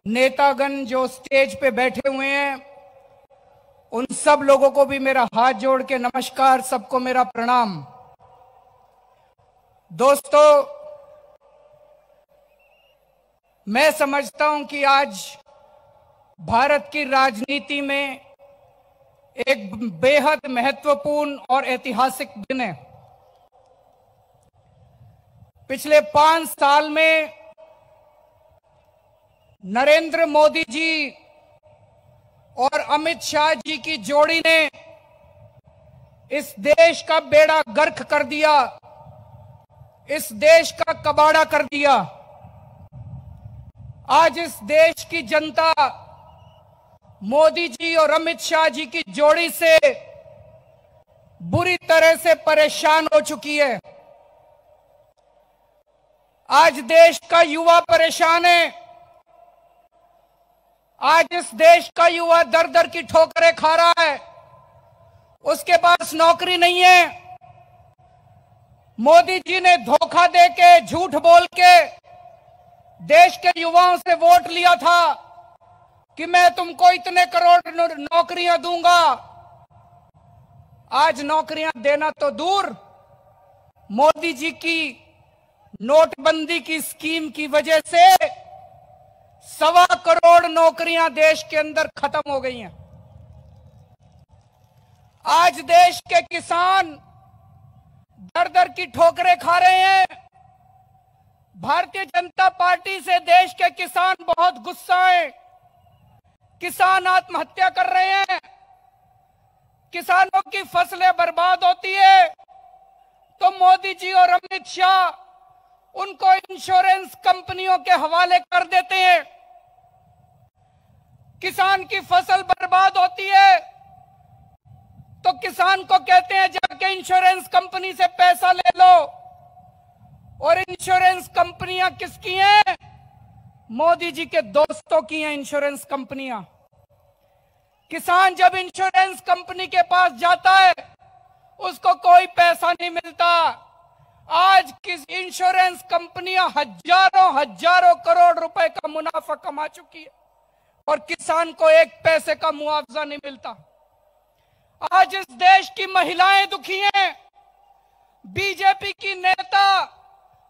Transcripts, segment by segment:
नेतागण जो स्टेज पे बैठे हुए हैं, उन सब लोगों को भी मेरा हाथ जोड़ के नमस्कार, सबको मेरा प्रणाम। दोस्तों, मैं समझता हूं कि आज भारत की राजनीति में एक बेहद महत्वपूर्ण और ऐतिहासिक दिन है। पिछले 5 साल में नरेंद्र मोदी जी और अमित शाह जी की जोड़ी ने इस देश का बेड़ा गर्क कर दिया, इस देश का कबाड़ा कर दिया। आज इस देश की जनता मोदी जी और अमित शाह जी की जोड़ी से बुरी तरह से परेशान हो चुकी है। आज देश का युवा परेशान है। आज इस देश का युवा दर दर की ठोकरें खा रहा है। उसके पास नौकरी नहीं है। मोदी जी ने धोखा देके, झूठ बोल के देश के युवाओं से वोट लिया था कि मैं तुमको इतने करोड़ नौकरियां दूंगा। आज नौकरियां देना तो दूर, मोदी जी की नोटबंदी की स्कीम की वजह से 1.25 करोड़ नौकरियां देश के अंदर खत्म हो गई हैं। आज देश के किसान दर दर की ठोकरें खा रहे हैं। भारतीय जनता पार्टी से देश के किसान बहुत गुस्सा हैं। किसान आत्महत्या कर रहे हैं। किसानों की फसलें बर्बाद होती है तो मोदी जी और अमित शाह उनको इंश्योरेंस कंपनियों के हवाले कर देते हैं। किसान की फसल बर्बाद होती है तो किसान को कहते हैं जाके इंश्योरेंस कंपनी से पैसा ले लो। और इंश्योरेंस कंपनियां किसकी हैं? मोदी जी के दोस्तों की हैं इंश्योरेंस कंपनियां। किसान जब इंश्योरेंस कंपनी के पास जाता है उसको कोई पैसा नहीं मिलता। आज किस इंश्योरेंस कंपनियां हजारों करोड़ रुपए का मुनाफा कमा चुकी है और किसान को 1 पैसे का मुआवजा नहीं मिलता। आज इस देश की महिलाएं दुखी हैं। बीजेपी की नेता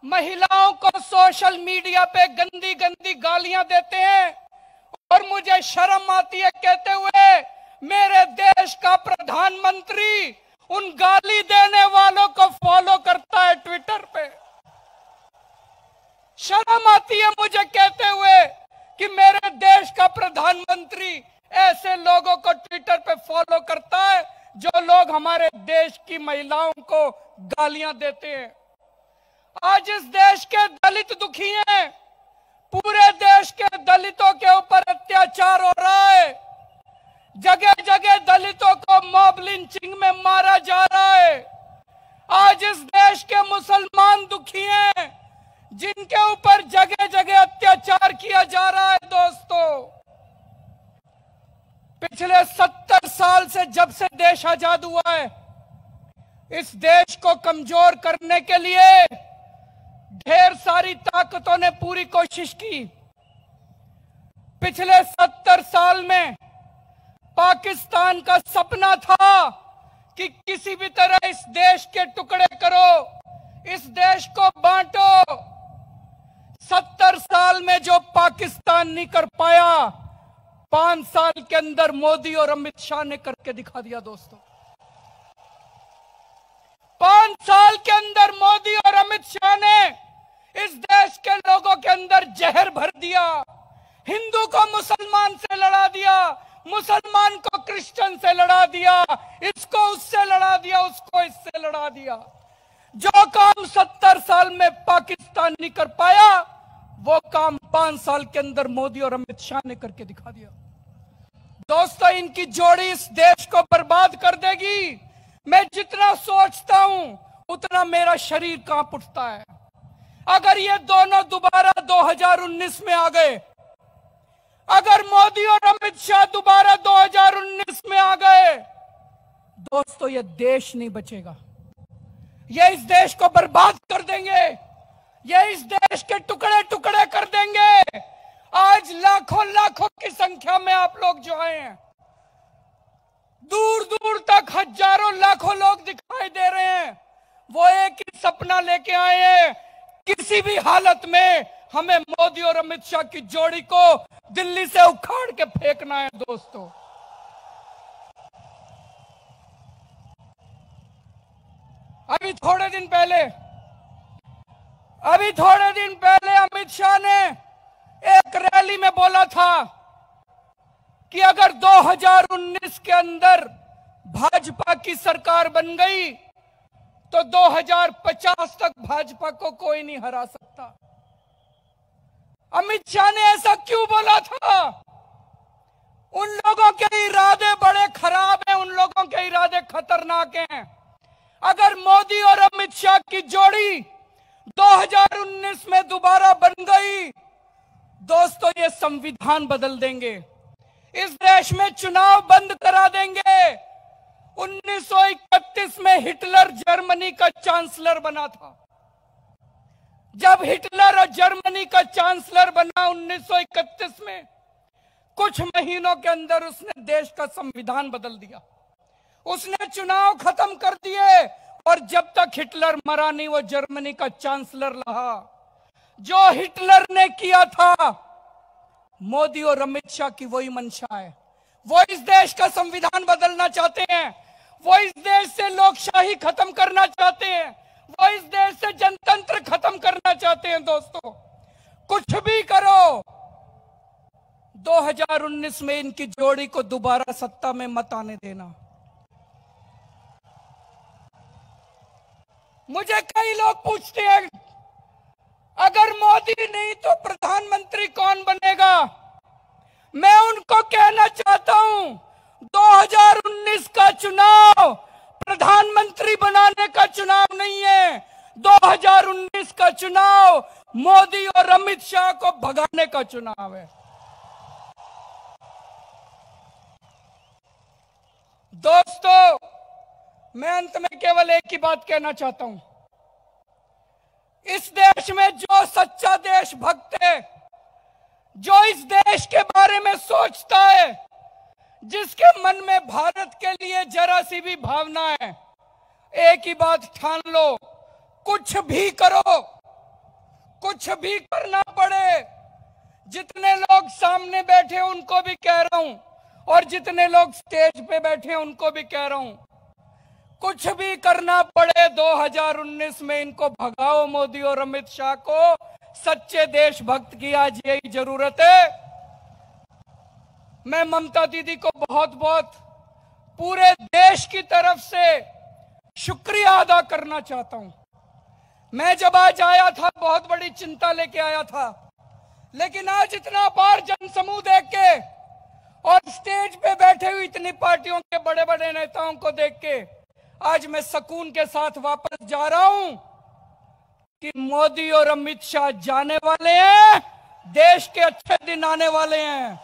महिलाओं को सोशल मीडिया पे गंदी गंदी गालियां देते हैं और मुझे शर्म आती है कहते हुए मेरे देश का प्रधानमंत्री उन गाली देने वालों को फॉलो करता है ट्विटर पे। शर्म आती है मुझे कहते हुए कि मेरे देश का प्रधानमंत्री ऐसे लोगों को ट्विटर पे फॉलो करता है जो लोग हमारे देश की महिलाओं को गालियां देते हैं। आज इस देश के दलित दुखी हैं। पूरे देश के दलितों के ऊपर अत्याचार हो रहा है। जगह जगह दलितों को मॉब लिंचिंग में मारा जा रहा है। आज इस देश के मुसलमान दुखी हैं जिनके ऊपर जगह जगह अत्याचार किया जा रहा है। दोस्तों, पिछले 70 साल से जब से देश आजाद हुआ है, इस देश को कमजोर करने के लिए ढेर सारी ताकतों ने पूरी कोशिश की। पिछले 70 साल में पाकिस्तान का सपना था कि किसी भी तरह इस देश के टुकड़े करो, इस देश को बांटो। 70 साल में जो पाकिस्तान नहीं कर पाया, 5 साल के अंदर मोदी और अमित शाह ने करके दिखा दिया। दोस्तों, 5 साल के अंदर मोदी और अमित शाह ने इस देश के लोगों के अंदर जहर भर दिया। हिंदू को मुसलमान से लड़ा दिया, मुसलमान को क्रिश्चियन से लड़ा दिया, इसको उससे लड़ा दिया, उसको इससे लड़ा दिया। जो काम 70 साल में पाकिस्तान नहीं कर पाया, वो काम 5 साल के अंदर मोदी और अमित शाह ने करके दिखा दिया। दोस्तों, इनकी जोड़ी इस देश को बर्बाद कर देगी। मैं जितना सोचता हूं उतना मेरा शरीर कांप उठता है। अगर ये दोनों दोबारा 2019 में आ गए, अगर मोदी और अमित शाह दोबारा 2019 में आ गए, दोस्तों ये देश नहीं बचेगा। ये इस देश को बर्बाद कर देंगे। ये इस देश के टुकड़े टुकड़े कर देंगे। आज लाखों लाखों की संख्या में आप लोग जो आए हैं, दूर दूर तक हजारों लाखों लोग दिखाई दे रहे हैं, वो एक ही सपना लेके आए हैं, किसी भी हालत में हमें मोदी और अमित शाह की जोड़ी को दिल्ली से उखाड़ के फेंकना है। दोस्तों, अभी थोड़े दिन पहले अमित शाह ने एक रैली में बोला था कि अगर 2019 के अंदर भाजपा की सरकार बन गई तो 2050 तक भाजपा को कोई नहीं हरा सकता। अमित शाह ने ऐसा क्यों बोला था? उन लोगों के इरादे बड़े खराब हैं, उन लोगों के इरादे खतरनाक हैं। अगर मोदी और अमित शाह की जोड़ी 2019 में दोबारा बन गई, दोस्तों ये संविधान बदल देंगे, इस देश में चुनाव बंद करा देंगे। 1931 में हिटलर जर्मनी का चांसलर बना था। जब हिटलर जर्मनी का चांसलर बना 1931 में, कुछ महीनों के अंदर उसने देश का संविधान बदल दिया, उसने चुनाव खत्म कर दिए, और जब तक हिटलर मरा नहीं वो जर्मनी का चांसलर रहा। जो हिटलर ने किया था, मोदी और अमित शाह की वही मंशा है। वो इस देश का संविधान बदलना चाहते हैं, वो इस देश से लोकशाही खत्म करना चाहते हैं, वो इस देश से जनतंत्र खत्म करना चाहते हैं। दोस्तों, कुछ भी करो, 2019 में इनकी जोड़ी को दोबारा सत्ता में मत आने देना। मुझे कई लोग पूछते हैं, अगर मोदी नहीं तो प्रधानमंत्री कौन बनेगा? मैं उनको कहना चाहता हूं, 2019 का चुनाव प्रधानमंत्री बनाने का चुनाव नहीं है। 2019 का चुनाव मोदी और अमित शाह को भगाने का चुनाव है। दोस्तों, मैं अंत में केवल एक ही बात कहना चाहता हूं, इस देश में जो सच्चा देशभक्त है, जो इस देश के बारे में सोचता है, जिसके मन में भारत के लिए जरा सी भी भावना है, एक ही बात ठान लो, कुछ भी करो, कुछ भी करना पड़े। जितने लोग सामने बैठे उनको भी कह रहा हूं, और जितने लोग स्टेज पे बैठे उनको भी कह रहा हूं, कुछ भी करना पड़े, 2019 में इनको भगाओ, मोदी और अमित शाह को। सच्चे देशभक्त की आज यही जरूरत है। मैं ममता दीदी को बहुत बहुत पूरे देश की तरफ से शुक्रिया अदा करना चाहता हूं। मैं जब आज आया था, बहुत बड़ी चिंता लेके आया था, लेकिन आज इतना अपार जनसमूह देख के और स्टेज पे बैठे हुए इतनी पार्टियों के बड़े बड़े नेताओं को देख के आज मैं सुकून के साथ वापस जा रहा हूं कि मोदी और अमित शाह जाने वाले हैं, देश के अच्छे दिन आने वाले हैं।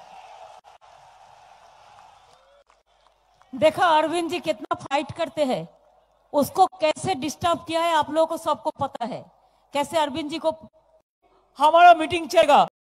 देखा अरविंद जी कितना फाइट करते हैं, उसको कैसे डिस्टर्ब किया है आप लोगों को सबको पता है, कैसे अरविंद जी को। हमारा मीटिंग चलेगा।